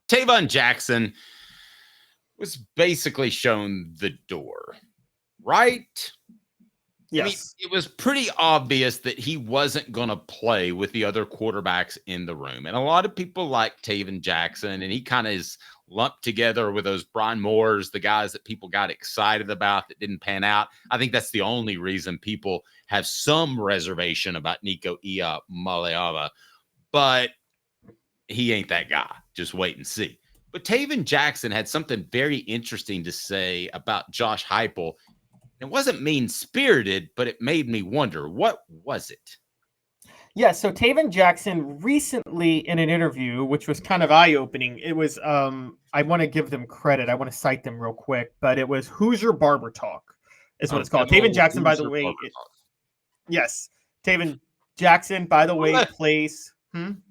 Tayven Jackson was basically shown the door, right? Yes. I mean, it was pretty obvious that he wasn't going to play with the other quarterbacks in the room. And a lot of people like Tayven Jackson, and he kind of is lumped together with those Brian Moores, the guys that people got excited about that didn't pan out. I think that's the only reason people have some reservation about ncaa Maleava, but he ain't that guy. Just wait and see. But Tayven Jackson had something very interesting to say about Josh Heupel. It wasn't mean-spirited, but it made me wonder, what was it? Yeah, so Tayven Jackson recently in an interview, which was kind of eye-opening, it was, I want to give them credit. I want to cite them real quick, but it was Hoosier Barber Talk is what it's called. Tayven Jackson, by the way. Yes. Tayven Jackson, by the way, plays. I'm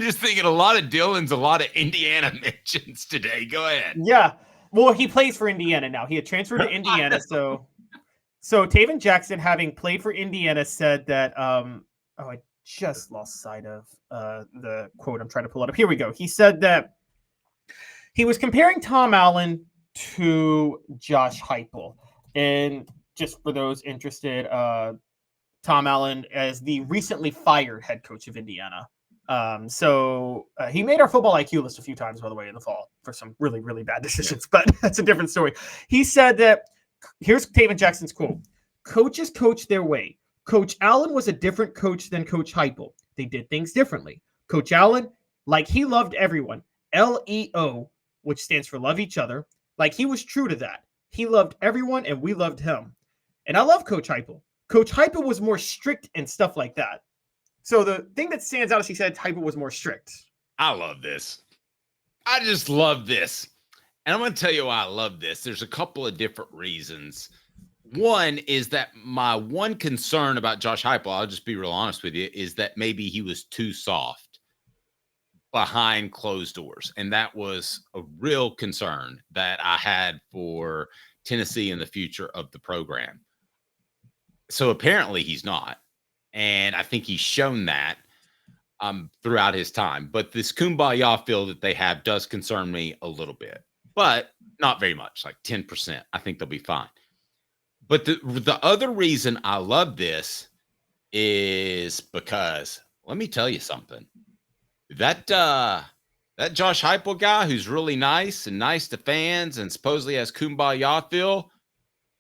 just thinking a lot of Dylan's, a lot of Indiana mentions today. Go ahead. Yeah. Well, he plays for Indiana now. He had transferred to Indiana. So Tayven Jackson, having played for Indiana, said that, I just lost sight of the quote I'm trying to pull it up. Here we go. He said that he was comparing Tom Allen to Josh Heupel. And just for those interested, Tom Allen as the recently fired head coach of Indiana. So he made our football IQ list a few times, by the way, in the fall for some really, really bad decisions, but that's a different story. He said that, here's Tayven Jackson's quote: "Coaches coach their way. Coach Allen was a different coach than Coach Heupel. They did things differently. Coach Allen, like he loved everyone, LEO, which stands for love each other, like he was true to that. He loved everyone and we loved him. And I love Coach Heupel. Coach Heupel was more strict and stuff like that." So the thing that stands out is he said Heupel was more strict. I love this. I just love this. And I'm going to tell you why I love this. There's a couple of different reasons. One is that my one concern about Josh Heupel, I'll just be real honest with you, is that maybe he was too soft behind closed doors. And that was a real concern that I had for Tennessee in the future of the program. So apparently he's not. And I think he's shown that throughout his time. But this kumbaya feel that they have does concern me a little bit, but not very much, like 10%. I think they'll be fine. But the other reason I love this is because, let me tell you something. That Josh Heupel guy who's really nice and nice to fans and supposedly has kumbaya feel,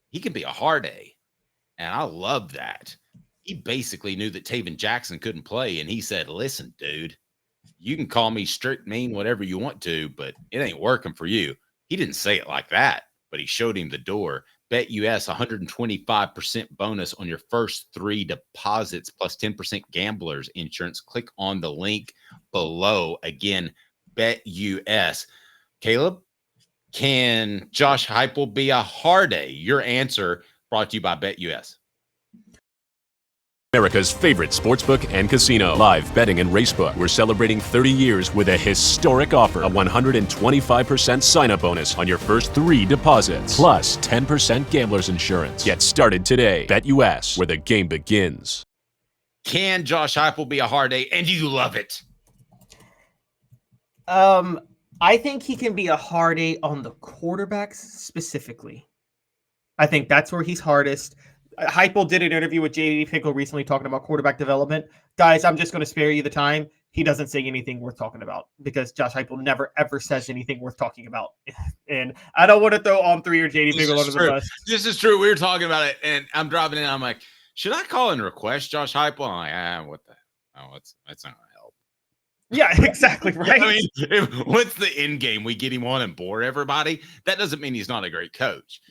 he can be a hard A. And I love that. He basically knew that Tayven Jackson couldn't play, and he said, "Listen, dude, you can call me strict, mean, whatever you want to, but it ain't working for you." He didn't say it like that, but he showed him the door. BetUS 125% bonus on your first 3 deposits plus 10% gamblers insurance. Click on the link below. Again, BetUS. Caleb, can Josh Heupel be a hard A? Your answer brought to you by BetUS. America's favorite sportsbook and casino. Live betting and racebook. We're celebrating 30 years with a historic offer. A 125% sign-up bonus on your first 3 deposits. Plus 10% gambler's insurance. Get started today. BetUS, where the game begins. Can Josh Heupel be a hard A? And do you love it? I think he can be a hard A on the quarterbacks specifically. I think that's where he's hardest. Heupel did an interview with J.D. Pickle recently talking about quarterback development. Guys, I'm just going to spare you the time. He doesn't say anything worth talking about because Josh Heupel never, ever says anything worth talking about. And I don't want to throw On 3 or J.D. Pickle under the bus. This is true. We were talking about it, and I'm driving in. I'm like, should I call and request Josh Heupel? I'm like, what the? Oh, that's not going to help. Yeah, exactly, right? I mean, what's the end game? We get him on and bore everybody? That doesn't mean he's not a great coach.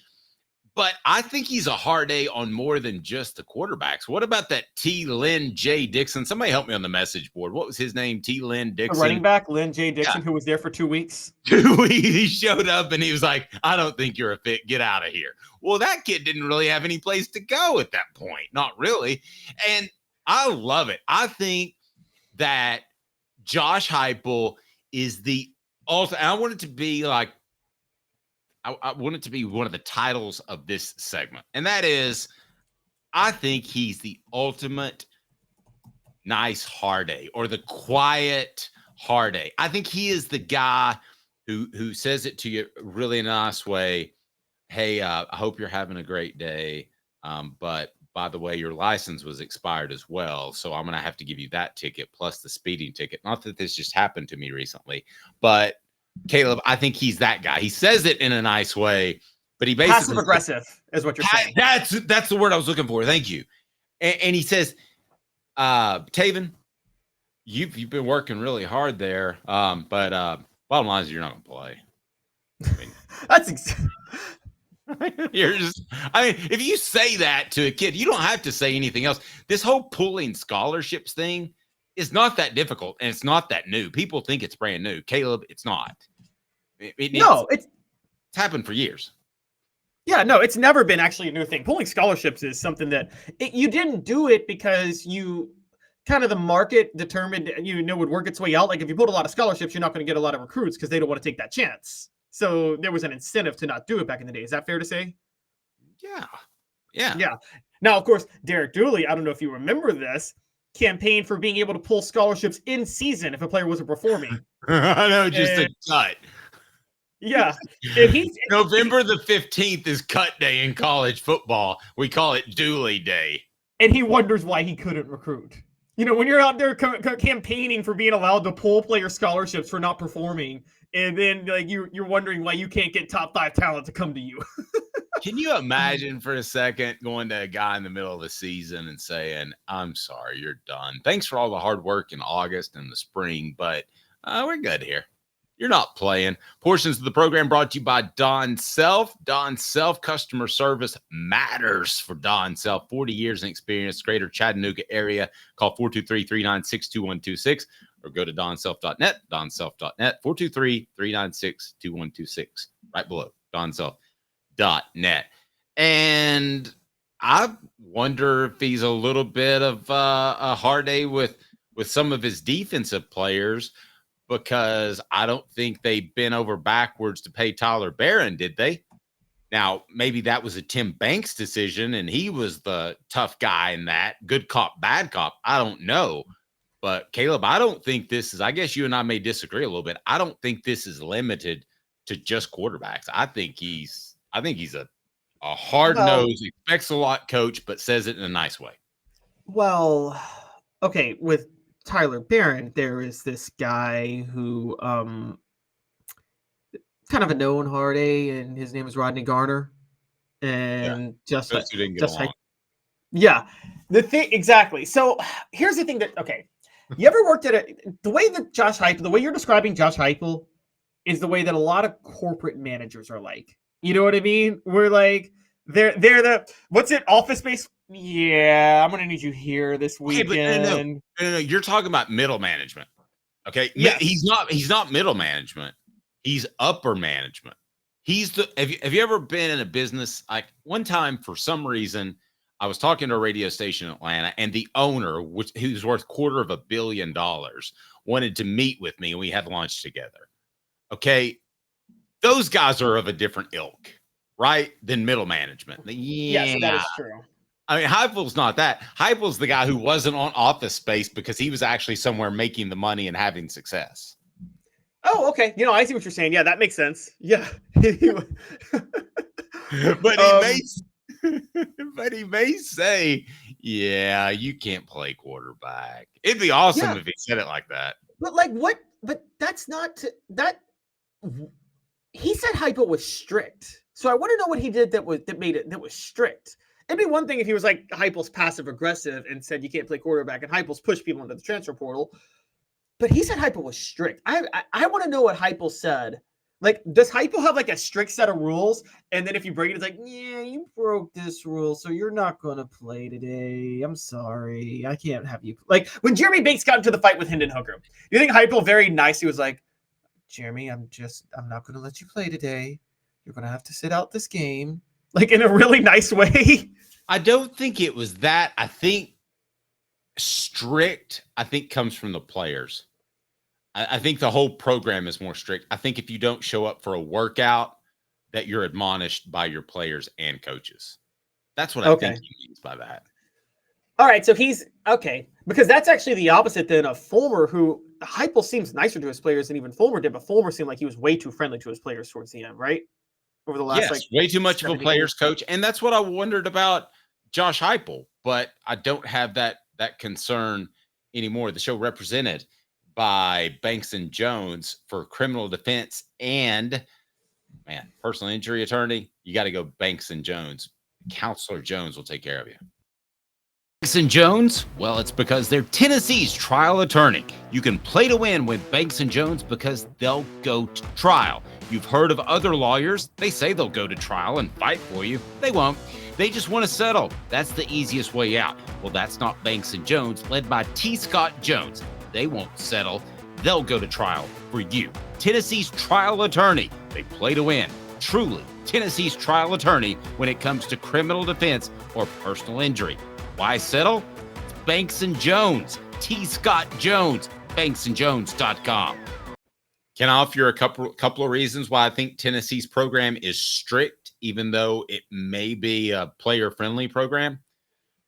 But I think he's a hard A on more than just the quarterbacks. What about that T. Lynn J. Dixon? Somebody help me on the message board. What was his name? T. Lynn Dixon. The running back, Lynn J. Dixon, who was there for 2 weeks. 2 weeks. He showed up and he was like, "I don't think you're a fit. Get out of here." Well, that kid didn't really have any place to go at that point. Not really. And I love it. I think that Josh Heupel is the ultimate. I want it to be like, I want it to be one of the titles of this segment. And that is, I think he's the ultimate nice hard A, or the quiet hard A. I think he is the guy who says it to you really in a nice way. Hey, I hope you're having a great day. But by the way, your license was expired as well. So I'm going to have to give you that ticket plus the speeding ticket. Not that this just happened to me recently, but Caleb, I think he's that guy. He says it in a nice way, but he basically passive aggressive is what you're saying. That's the word I was looking for. Thank you. And he says, Tayven, you've been working really hard there. But bottom line is you're not going to play. I mean, That's you're just, I mean, if you say that to a kid, you don't have to say anything else. This whole pooling scholarships thing is not that difficult, and it's not that new. People think it's brand new. Caleb, it's not. It's happened for years. Yeah, no, it's never been actually a new thing. Pulling scholarships is something that you didn't do it because you kind of the market determined, would work its way out. Like if you put a lot of scholarships, you're not going to get a lot of recruits because they don't want to take that chance. So there was an incentive to not do it back in the day. Is that fair to say? Yeah. Now, of course, Derek Dooley, I don't know if you remember this, campaigned for being able to pull scholarships in season if a player wasn't performing. I know, just a cut. Yeah. And November the 15th is cut day in college football. We call it Dooley Day. And he wonders why he couldn't recruit. When you're out there campaigning for being allowed to pull player scholarships for not performing, and then you're wondering why you can't get top 5 talent to come to you. Can you imagine for a second going to a guy in the middle of the season and saying, I'm sorry, you're done. Thanks for all the hard work in August and the spring, but we're good here. You're not playing. Portions of the program brought to you by Don Self. Don Self, customer service matters for Don Self. 40 years in experience, greater Chattanooga area. Call 423-396-2126 or go to donself.net, donself.net, 423-396-2126, right below, donself.net. And I wonder if he's a little bit of a hard day with some of his defensive players, because I don't think they bent over backwards to pay Tyler Barron, did they? Now, maybe that was a Tim Banks decision, and he was the tough guy in that. Good cop, bad cop. I don't know. But, Caleb, I don't think this is – I guess you and I may disagree a little bit. I don't think this is limited to just quarterbacks. I think he's a hard-nosed, expects a lot coach, but says it in a nice way. Well, okay, with – Tyler Barron, there is this guy who kind of a known hard A, and his name is Rodney Garner. And the thing exactly. So here's the thing that you ever worked at the way you're describing Josh Heupel is the way that a lot of corporate managers are like. You know what I mean? We're like they're the office space. Yeah, I'm gonna need you here this weekend. No, you're talking about middle management. Okay. Yes. He's not middle management. He's upper management. Have you ever been in a business? Like one time, for some reason, I was talking to a radio station in Atlanta, and the owner, who's worth $250 million, wanted to meet with me, and we had lunch together. Okay. Those guys are of a different ilk, right? Than middle management. Yeah, yes, that is true. I mean, Heupel's not that. Heupel's the guy who wasn't on Office Space because he was actually somewhere making the money and having success. Oh, okay. I see what you're saying. Yeah, that makes sense. Yeah. But he may say, yeah, you can't play quarterback. It'd be awesome if he said it like that. But what? But that's not that. He said Heupel was strict. So I want to know what he did that was strict. It'd be one thing if he was like Heupel's passive aggressive and said you can't play quarterback, and Heupel's pushed people into the transfer portal. But he said Heupel was strict. I want to know what Heupel said. Like, does Heupel have like a strict set of rules? And then if you break it, it's like, yeah, you broke this rule, so you're not going to play today. I'm sorry. I can't have you. Like, when Jeremy Banks got into the fight with Hendon Hooker, you think Heupel very nicely was like, Jeremy, I'm not going to let you play today. You're going to have to sit out this game. Like, in a really nice way. I don't think it was that. I think strict, comes from the players. I think the whole program is more strict. I think if you don't show up for a workout, that you're admonished by your players and coaches. That's what I think he means by that. All right, so he's okay, because that's actually the opposite than a Fulmer, who Heupel seems nicer to his players than even Fulmer did, but Fulmer seemed like he was way too friendly to his players towards the end, right? Over the last way too much of a 7 player's games. coach, and that's what I wondered about Josh Heupel. But I don't have that concern anymore. The show represented by Banks and Jones for criminal defense and personal injury attorney. You got to go Banks and Jones. Counselor Jones will take care of you. Banks and Jones? Well, it's because they're Tennessee's trial attorney. You can play to win with Banks and Jones because they'll go to trial. You've heard of other lawyers. They say they'll go to trial and fight for you. They won't. They just want to settle. That's the easiest way out. Well, that's not Banks and Jones, led by T. Scott Jones. They won't settle. They'll go to trial for you. Tennessee's trial attorney. They play to win. Truly, Tennessee's trial attorney when it comes to criminal defense or personal injury. Why settle? It's Banks and Jones. T. Scott Jones. BanksandJones.com. Can I offer you a couple of reasons why I think Tennessee's program is strict, even though it may be a player-friendly program?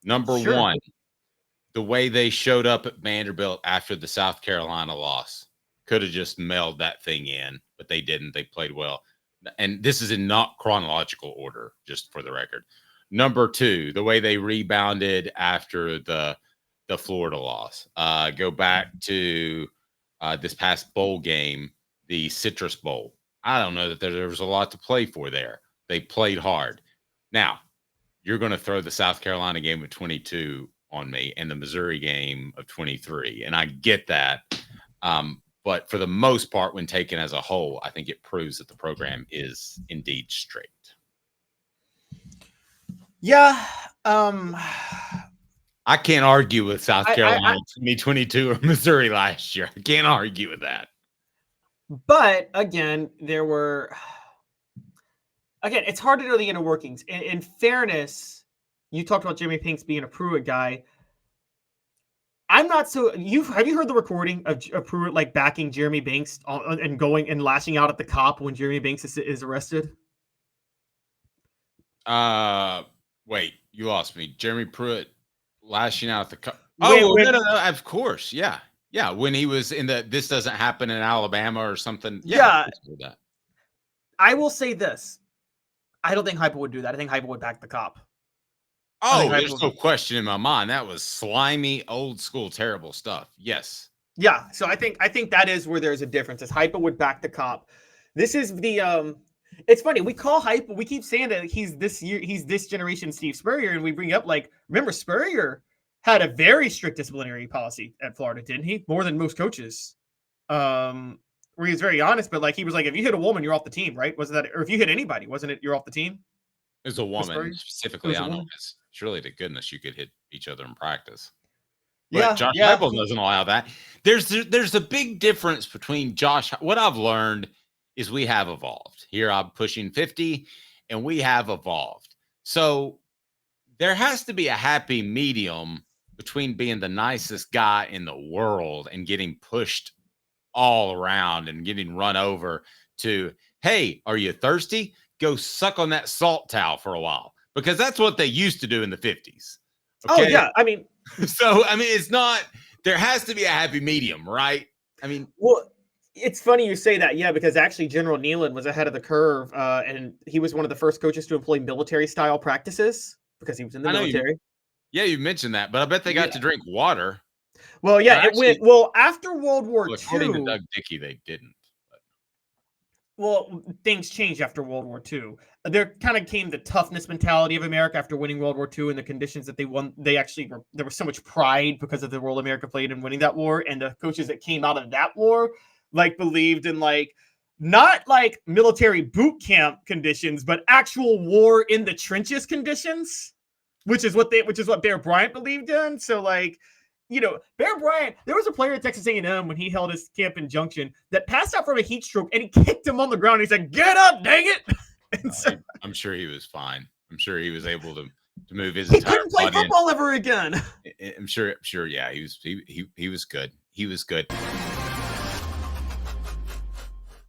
Number one, the way they showed up at Vanderbilt after the South Carolina loss. Could have just mailed that thing in, but they didn't. They played well. And this is in not chronological order, just for the record. Number two, the way they rebounded after the Florida loss. Go back to this past bowl game, the Citrus Bowl. I don't know that there was a lot to play for there. They played hard. Now, you're going to throw the South Carolina game of 22 on me and the Missouri game of 23, and I get that. But for the most part, when taken as a whole, I think it proves that the program is indeed strict. Yeah. I can't argue with South Carolina 2022 or Missouri last year. I can't argue with that. But again, it's hard to know the inner workings. In fairness, you talked about Jimmy Pinks being a Pruitt guy. I'm not so. Have you heard the recording of Pruitt like backing Jeremy Banks and going and lashing out at the cop when Jeremy Banks is arrested? Wait, you lost me. Jeremy Pruitt lashing out at the cop. No, of course, yeah. When he was in "This Doesn't Happen in Alabama" or something. Yeah. I will say this: I don't think Heupel would do that. I think Heupel would back the cop. Oh, there's no question in my mind. That was slimy, old school, terrible stuff. Yes. Yeah. So I think that is where there's a difference. Is Heupel would back the cop. This is the it's funny. We call Heupel. We keep saying that he's this generation Steve Spurrier, and we bring up remember Spurrier had a very strict disciplinary policy at Florida, didn't he? More than most coaches. Where he was very honest, but he was like, if you hit a woman, you're off the team, right? Wasn't that, or if you hit anybody, wasn't it you're off the team? It was a woman specifically. I don't know. Surely to goodness you could hit each other in practice. But Josh Heupel doesn't allow that. There's a big difference between Josh. What I've learned is we have evolved. Here I'm pushing 50, and we have evolved. So there has to be a happy medium between being the nicest guy in the world and getting pushed all around and getting run over to, hey, are you thirsty? Go suck on that salt towel for a while, because that's what they used to do in the 50s. Okay? Oh, yeah. I mean, it's not, there has to be a happy medium, right? Well, it's funny you say that. Yeah, because actually General Nealon was ahead of the curve, and he was one of the first coaches to employ military style practices because he was in the military. You mentioned that, but I bet they got to drink water. Well, yeah, after World War II. According to Doug Dickey, they didn't. Well, things changed after World War II. There kind of came the toughness mentality of America after winning World War II and the conditions that they won. There was so much pride because of the role America played in winning that war. And the coaches that came out of that war, believed in not military boot camp conditions, but actual war in the trenches conditions, which is what Bear Bryant believed in. So Bear Bryant, there was a player at Texas A&M when he held his camp in Junction that passed out from a heat stroke, and he kicked him on the ground. He said, "Get up, dang it!" And I'm sure he was fine. I'm sure he was able to move his. He couldn't play football ever again. I'm sure. Yeah, he was good. He was good.